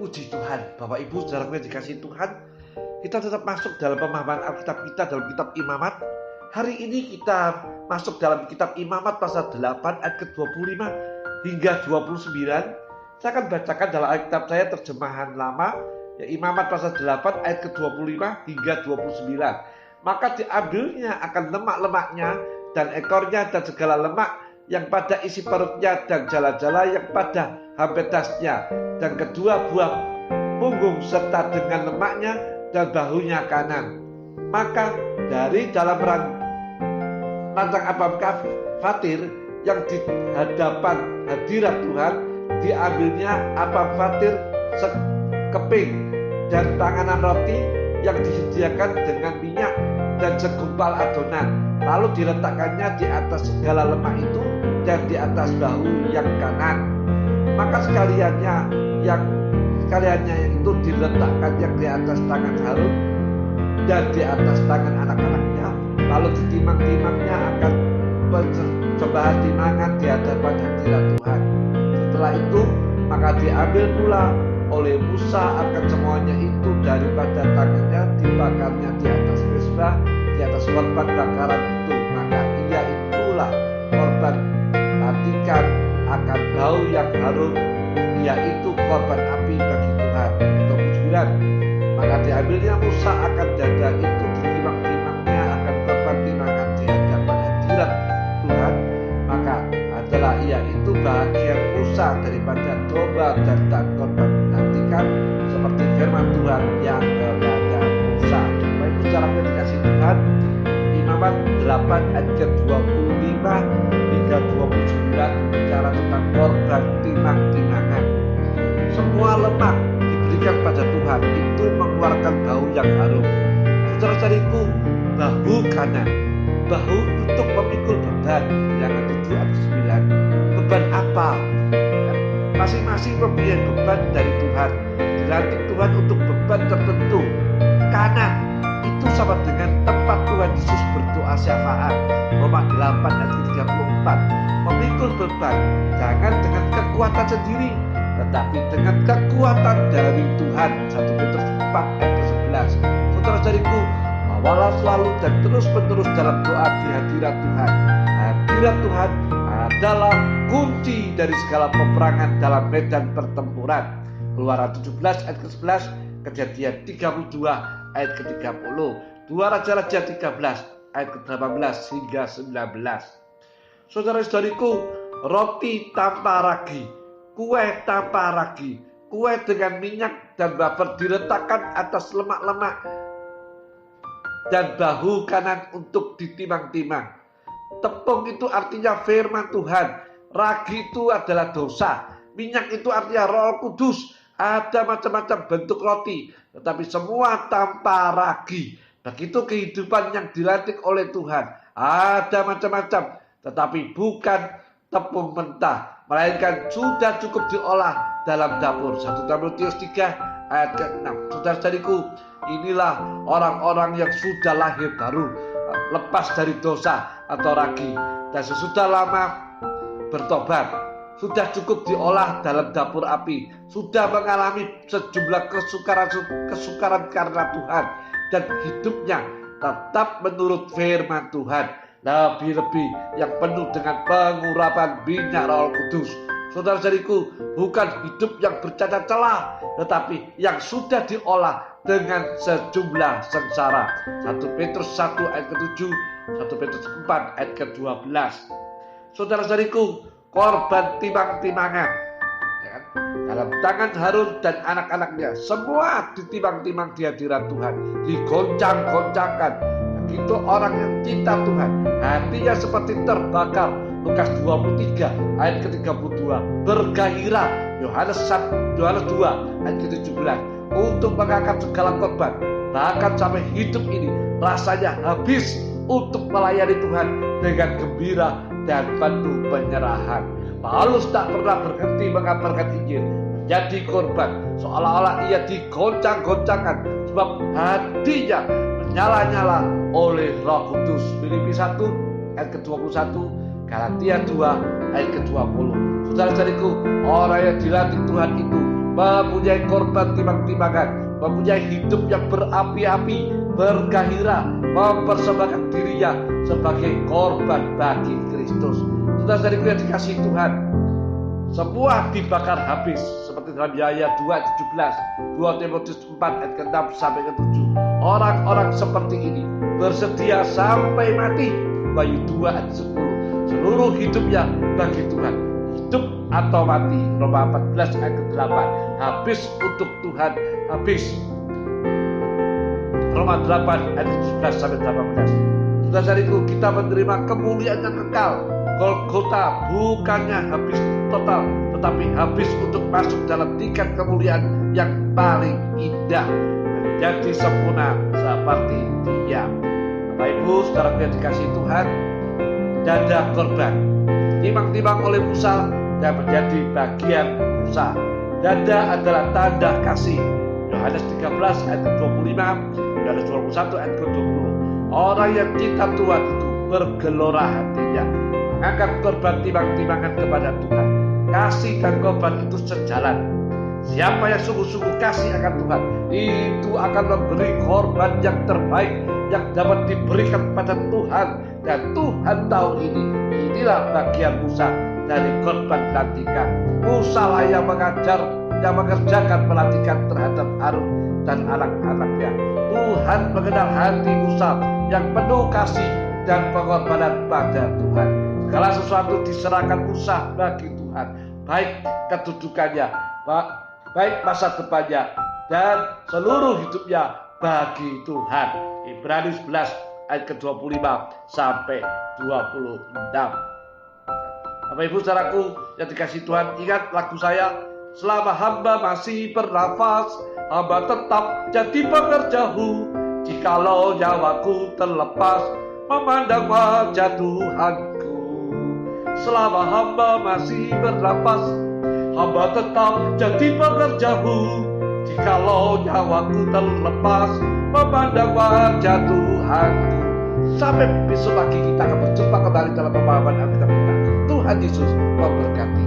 Puji Tuhan, Bapak Ibu saudara yang dikasihi Tuhan, kita tetap masuk dalam pemahaman Alkitab kita dalam kitab Imamat. Hari ini kita masuk dalam kitab Imamat pasal 8 ayat ke-25 hingga 29. Saya akan bacakan dalam Alkitab saya terjemahan lama, ya, Imamat pasal 8 ayat ke-25 hingga 29. Maka diambilnya akan lemak-lemaknya dan ekornya dan segala lemak yang pada isi perutnya dan jala-jala yang pada hampetasnya dan kedua buah punggung serta dengan lemaknya dan bahunya kanan. Maka dari dalam rancang abam fatir yang di hadapan hadirat Tuhan diambilnya abam fatir sekeping dan tanganan roti yang disediakan dengan minyak dan segumpal adonan, lalu diletakkannya di atas segala lemak itu dan di atas bahu yang kanan. Maka sekaliannya yang itu diletakkan yang di atas tangan Harun dan di atas tangan anak-anaknya, lalu ditimang-timangnya akan persembahan timangan di hadapan hadirat Tuhan. Setelah itu maka diambil pula oleh Musa akan semuanya itu daripada tangannya, dibakarnya di atas mezbah, di atas korban bakaran itu. Maka ia itulah korban matikan akan bau yang harum, yaitu korban api bagi Tuhan. 29. Maka diambilnya Musa akan dada itu, ditimang-timangnya akan korban timangan di hadapan hadirat Tuhan. Maka adalah ia itu bagian Musa daripada domba dan korban menantikan, seperti firman Tuhan yang kepada Musa. Bapak Ibu saudara yang dikasihi Tuhan, Imamat 8 ayat ke-25 hingga 29 bicara tentang korban timang-timangan. Semua lemak diberikan pada Tuhan itu mengeluarkan bau yang harum. Saudara-saudariku, bahu kanan, bahu untuk memikul beban. Bilangan 7 ayat 9. Beban apa? Masing-masing mempunyai beban dari Tuhan. Dilantik Tuhan untuk beban tertentu. Kanan itu sama dengan tempat Tuhan Yesus berdoa syafaat. Roma 8 ayat 34. Memikul beban jangan dengan kekuatan sendiri, tetapi dengan kekuatan dari Tuhan. 1 Petrus 4 ayat ke-11. Saudara-saudariku, bawalah selalu dan terus-menerus dalam doa di hadirat Tuhan. Hadirat Tuhan adalah kunci dari segala peperangan dalam medan pertempuran. Keluaran 17 ayat ke-11, Kejadian 32 ayat ke-30, 2 Raja-Raja 13 ayat ke-18 hingga 19. Saudara-saudariku, roti tanpa ragi, kue tanpa ragi, kue dengan minyak dan wafer diletakkan atas lemak-lemak dan bahu kanan untuk ditimang-timang. Tepung itu artinya firman Tuhan, ragi itu adalah dosa, minyak itu artinya Roh Kudus. Ada macam-macam bentuk roti, tetapi semua tanpa ragi. Begitu kehidupan yang dilantik oleh Tuhan. Ada macam-macam, tetapi bukan tepung mentah, melainkan sudah cukup diolah dalam dapur. 1 Timotius 3 ayat ke-6. Saudara-saudariku, inilah orang-orang yang sudah lahir baru, lepas dari dosa atau ragi, dan sesudah lama bertobat, sudah cukup diolah dalam dapur api, sudah mengalami sejumlah kesukaran karena Tuhan, dan hidupnya tetap menurut firman Tuhan, lebih-lebih yang penuh dengan pengurapan minyak Roh Kudus. Saudara-saudariku, bukan hidup yang bercacat celah, tetapi yang sudah diolah dengan sejumlah sengsara. 1 Petrus 1 ayat ke-7, 1 Petrus 4 ayat ke-12. Saudara-saudariku, korban timang-timangan, ya, dalam tangan Harun dan anak-anaknya, semua ditimang-timang di hadirat Tuhan, digoncang-goncangkan. Begitu orang yang cinta Tuhan, hatinya seperti terbakar. Lukas 23 ayat ke-32, bergairah. Yohanes 2 ayat ke-17, untuk mengangkat segala korban, bahkan sampai hidup ini rasanya habis untuk melayani Tuhan dengan gembira dan penuh penyerahan. Paulus tak pernah berhenti mengabarkan Injil, menjadi korban, seolah-olah ia digoncang-goncangkan sebab hatinya menyala-nyala oleh Roh Kudus. Filipi 1 ayat ke-21, Galatia 2 ayat ke-20. Saudara-saudariku, orang yang dilantik Tuhan itu mempunyai korban timang-timangan, mempunyai hidup yang berapi-api, bergairah, mempersembahkan dirinya sebagai korban bagi Kristus. Saudara-saudariku yang dikasihi Tuhan, semua dibakar habis seperti dalam Yahya 2:17, 2 Timotius 4 ayat ke-6 sampai ke-7. Orang-orang seperti ini bersedia sampai mati. Wahyu 2 ayat 10. Seluruh hidupnya bagi Tuhan, hidup atau mati. Roma 14 ayat ke-8. Habis untuk Tuhan, habis. Roma 8 ayat 17 sampai 18. Saudara-saudariku, kita menerima kemuliaan yang kekal. Golgota bukannya habis total, tetapi habis untuk masuk dalam tingkat kemuliaan yang paling indah, menjadi sempurna seperti Dia. Bapak Ibu, saudara yang dikasihi Tuhan, dada korban timang-timang oleh Musa dan menjadi bagian Musa. Dada adalah tanda kasih. Yohanes 13 ayat 25, Yohanes 21 ayat 20. Orang yang cinta Tuhan itu bergelora hatinya, mengangkat korban timang-timangan kepada Tuhan. Kasih dan korban itu sejalan. Siapa yang sungguh-sungguh kasih akan Tuhan, itu akan memberi korban yang terbaik yang dapat diberikan pada Tuhan. Dan Tuhan tahu ini. Inilah bagian Musa dari korban pelantikan. Musa lah yang mengerjakan pelantikan terhadap Harun dan anak-anaknya. Tuhan mengenal hati Musa yang penuh kasih dan pengorbanan pada Tuhan. Segala sesuatu diserahkan Musa bagi Tuhan, baik kedudukannya, baik masa depannya, dan seluruh hidupnya bagi Tuhan. Ibrani 11 ayat ke-25 sampai 26. Bapak Ibu saudaraku yang dikasihi Tuhan, ingat lagu saya, selama hamba masih bernafas, hamba tetap jadi pekerjamu. Jikalau nyawaku terlepas, memandang wajah Tuhanku. Selama hamba masih bernafas, hamba tetap jadi pekerjamu. Jikalau nyawaku terlepas, memandang wajah Tuhanku. Sampai besok lagi kita akan berjumpa kembali dalam pemahaman Alkitab kita. Tuhan Yesus memberkati.